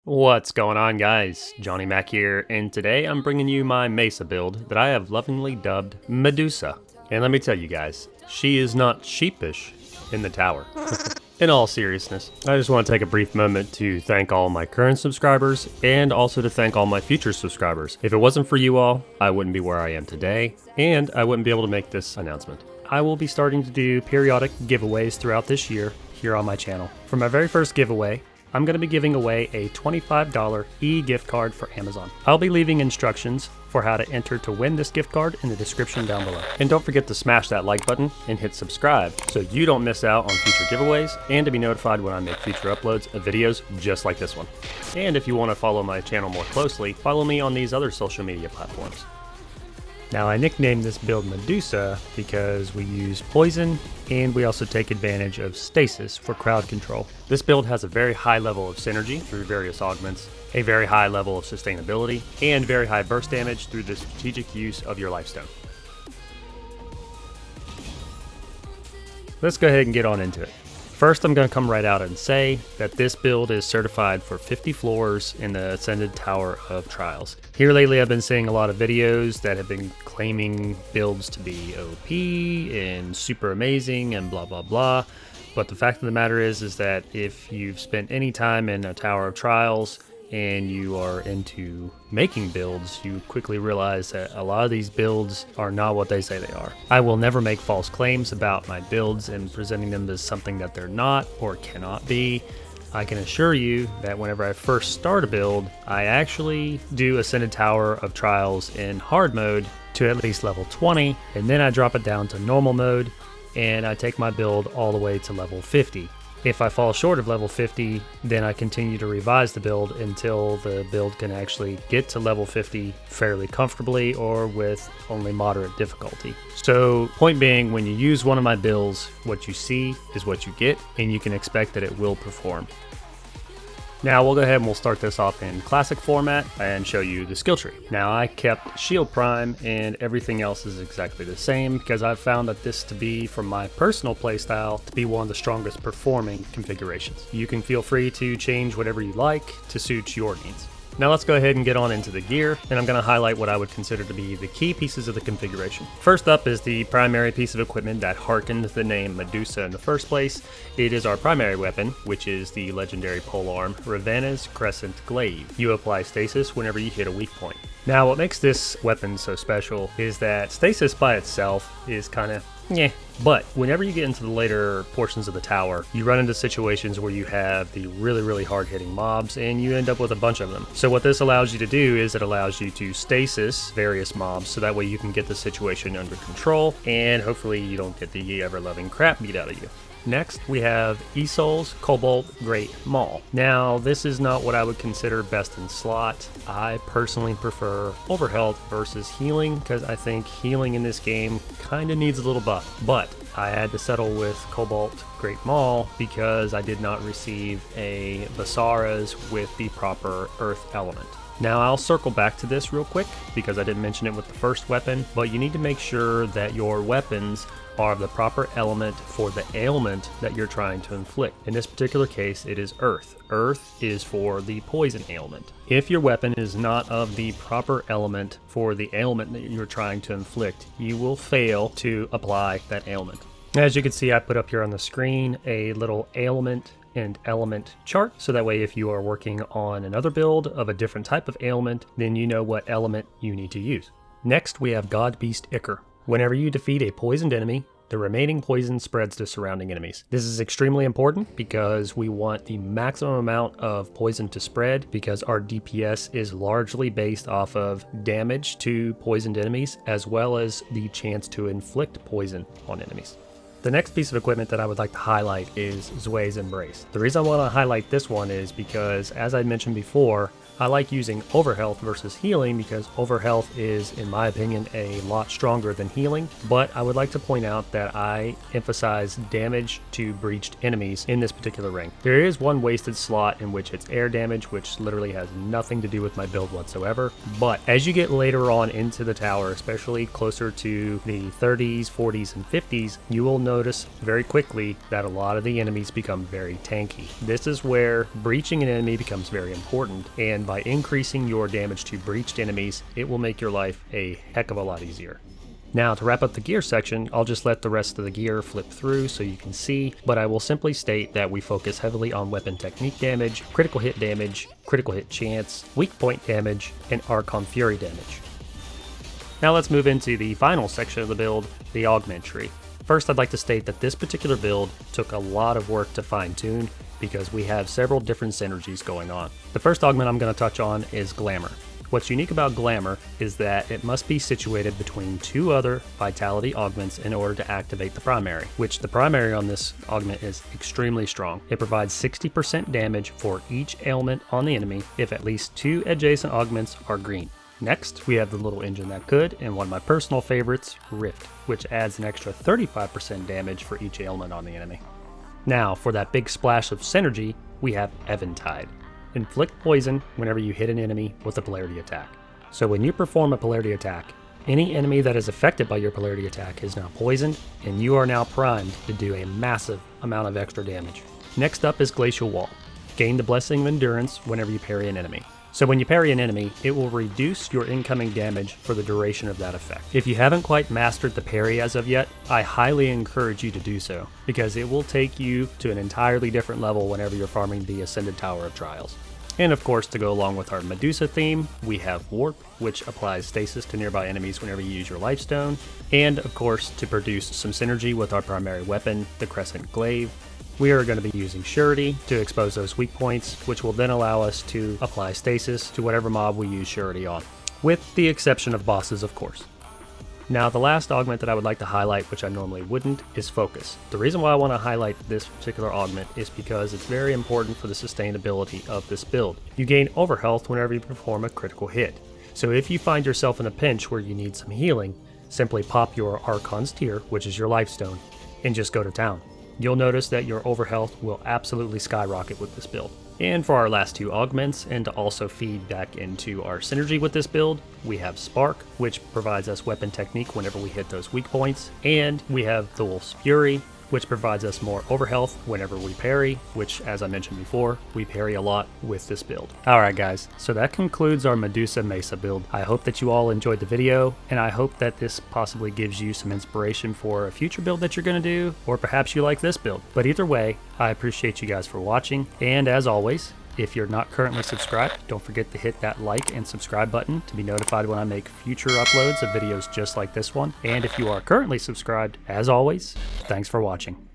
What's going on, guys? Johnny Mac here, and today I'm bringing you my Mesa build that I have lovingly dubbed Medusa. And let me tell you guys, she is not sheepish in the tower. In all seriousness, I just want to take a brief moment to thank all my current subscribers and also to thank all my future subscribers. If it wasn't for you all, I wouldn't be where I am today, and I wouldn't be able to make this announcement. I will be starting to do periodic giveaways throughout this year here on my channel. For my very first giveaway, I'm going to be giving away a $25 e-gift card for Amazon. I'll be leaving instructions for how to enter to win this gift card in the description down below. And don't forget to smash that like button and hit subscribe so you don't miss out on future giveaways and to be notified when I make future uploads of videos just like this one. And if you want to follow my channel more closely, follow me on these other social media platforms. Now, I nicknamed this build Medusa because we use poison and we also take advantage of Stasis for crowd control. This build has a very high level of synergy through various augments, a very high level of sustainability, and very high burst damage through the strategic use of your lifestone. Let's go ahead and get on into it. First, I'm going to come right out and say that this build is certified for 50 floors in the Ascended Tower of Trials. Here lately, I've been seeing a lot of videos that have been claiming builds to be OP and super amazing and blah, blah, blah. But the fact of the matter is that if you've spent any time in a Tower of Trials and you are into making builds, you quickly realize that a lot of these builds are not what they say they are. I will never make false claims about my builds and presenting them as something that they're not or cannot be. I can assure you that whenever I first start a build, I actually do Ascended Tower of Trials in hard mode to at least level 20, and then I drop it down to normal mode, and I take my build all the way to level 50. If I fall short of level 50, then I continue to revise the build until the build can actually get to level 50 fairly comfortably or with only moderate difficulty. So, point being, when you use one of my builds, what you see is what you get, and you can expect that it will perform. Now we'll go ahead and we'll start this off in classic format and show you the skill tree. Now I kept Shield Prime and everything else is exactly the same because I've found that this to be, from my personal playstyle, to be one of the strongest performing configurations. You can feel free to change whatever you like to suit your needs. Now let's go ahead and get on into the gear, and I'm going to highlight what I would consider to be the key pieces of the configuration. First up is the primary piece of equipment that harkened the name Medusa in the first place. It is our primary weapon, which is the legendary polearm Ravenna's Crescent Glaive. You apply Stasis whenever you hit a weak point. Now what makes this weapon so special is that Stasis by itself is kind of but whenever you get into the later portions of the tower, you run into situations where you have the really hard hitting mobs and you end up with a bunch of them. So what this allows you to do is it allows you to stasis various mobs so that way you can get the situation under control and hopefully you don't get the ever-loving crap beat out of you. Next, we have Isol's Cobalt Great Maul. Now, this is not what I would consider best in slot. I personally prefer overhealth versus healing because I think healing in this game kind of needs a little buff. But I had to settle with Cobalt Great Maul because I did not receive a Basara's with the proper earth element. Now I'll circle back to this real quick because I didn't mention it with the first weapon, but you need to make sure that your weapons are of the proper element for the ailment that you're trying to inflict. In this particular case, it is earth. Earth is for the poison ailment. If your weapon is not of the proper element for the ailment that you're trying to inflict, you will fail to apply that ailment. As you can see, I put up here on the screen a little ailment and element chart, so that way if you are working on another build of a different type of ailment, then you know what element you need to use. Next, we have God Beast Ichor. Whenever you defeat a poisoned enemy, the remaining poison spreads to surrounding enemies. This is extremely important because we want the maximum amount of poison to spread because our DPS is largely based off of damage to poisoned enemies as well as the chance to inflict poison on enemies. The next piece of equipment that I would like to highlight is Zway's Embrace. The reason I want to highlight this one is because, as I mentioned before, I like using overhealth versus healing because overhealth is, in my opinion, a lot stronger than healing, but I would like to point out that I emphasize damage to breached enemies in this particular ring. There is one wasted slot in which it's air damage, which literally has nothing to do with my build whatsoever, but as you get later on into the tower, especially closer to the 30s, 40s, and 50s, you will notice very quickly that a lot of the enemies become very tanky. This is where breaching an enemy becomes very important, and by increasing your damage to breached enemies, it will make your life a heck of a lot easier. Now, to wrap up the gear section, I'll just let the rest of the gear flip through so you can see, but I will simply state that we focus heavily on weapon technique damage, critical hit chance, weak point damage, and Archon Fury damage. Now let's move into the final section of the build, the Augment tree. First, I'd like to state that this particular build took a lot of work to fine-tune because we have several different synergies going on. The first augment I'm going to touch on is Glamour. What's unique about Glamour is that it must be situated between two other Vitality augments in order to activate the primary, which the primary on this augment is extremely strong. It provides 60% damage for each ailment on the enemy if at least two adjacent augments are green. Next, we have the little engine that could, and one of my personal favorites, Rift, which adds an extra 35% damage for each ailment on the enemy. Now, for that big splash of synergy, we have Eventide. Inflict poison whenever you hit an enemy with a polarity attack. So when you perform a polarity attack, any enemy that is affected by your polarity attack is now poisoned, and you are now primed to do a massive amount of extra damage. Next up is Glacial Wall. Gain the Blessing of Endurance whenever you parry an enemy. So when you parry an enemy, it will reduce your incoming damage for the duration of that effect. If you haven't quite mastered the parry as of yet, I highly encourage you to do so, because it will take you to an entirely different level whenever you're farming the Ascended Tower of Trials. And of course, to go along with our Medusa theme, we have Warp, which applies stasis to nearby enemies whenever you use your Lifestone. And of course, to produce some synergy with our primary weapon, the Crescent Glaive, we are going to be using Surety to expose those weak points, which will then allow us to apply stasis to whatever mob we use Surety on, with the exception of bosses, of course. Now, the last augment that I would like to highlight, which I normally wouldn't, is Focus. The reason why I want to highlight this particular augment is because it's very important for the sustainability of this build. You gain overhealth whenever you perform a critical hit. So if you find yourself in a pinch where you need some healing, simply pop your Archon's Tear, which is your Lifestone, and just go to town. You'll notice that your overhealth will absolutely skyrocket with this build. And for our last two augments, and to also feed back into our synergy with this build, we have Spark, which provides us weapon technique whenever we hit those weak points, and we have the Wolf's Fury, which provides us more overhealth whenever we parry, which, as I mentioned before, we parry a lot with this build. Alright guys, so that concludes our Medusa Mesa build. I hope that you all enjoyed the video, and I hope that this possibly gives you some inspiration for a future build that you're going to do, or perhaps you like this build. But either way, I appreciate you guys for watching, and as always, if you're not currently subscribed, don't forget to hit that like and subscribe button to be notified when I make future uploads of videos just like this one. And if you are currently subscribed, as always, thanks for watching.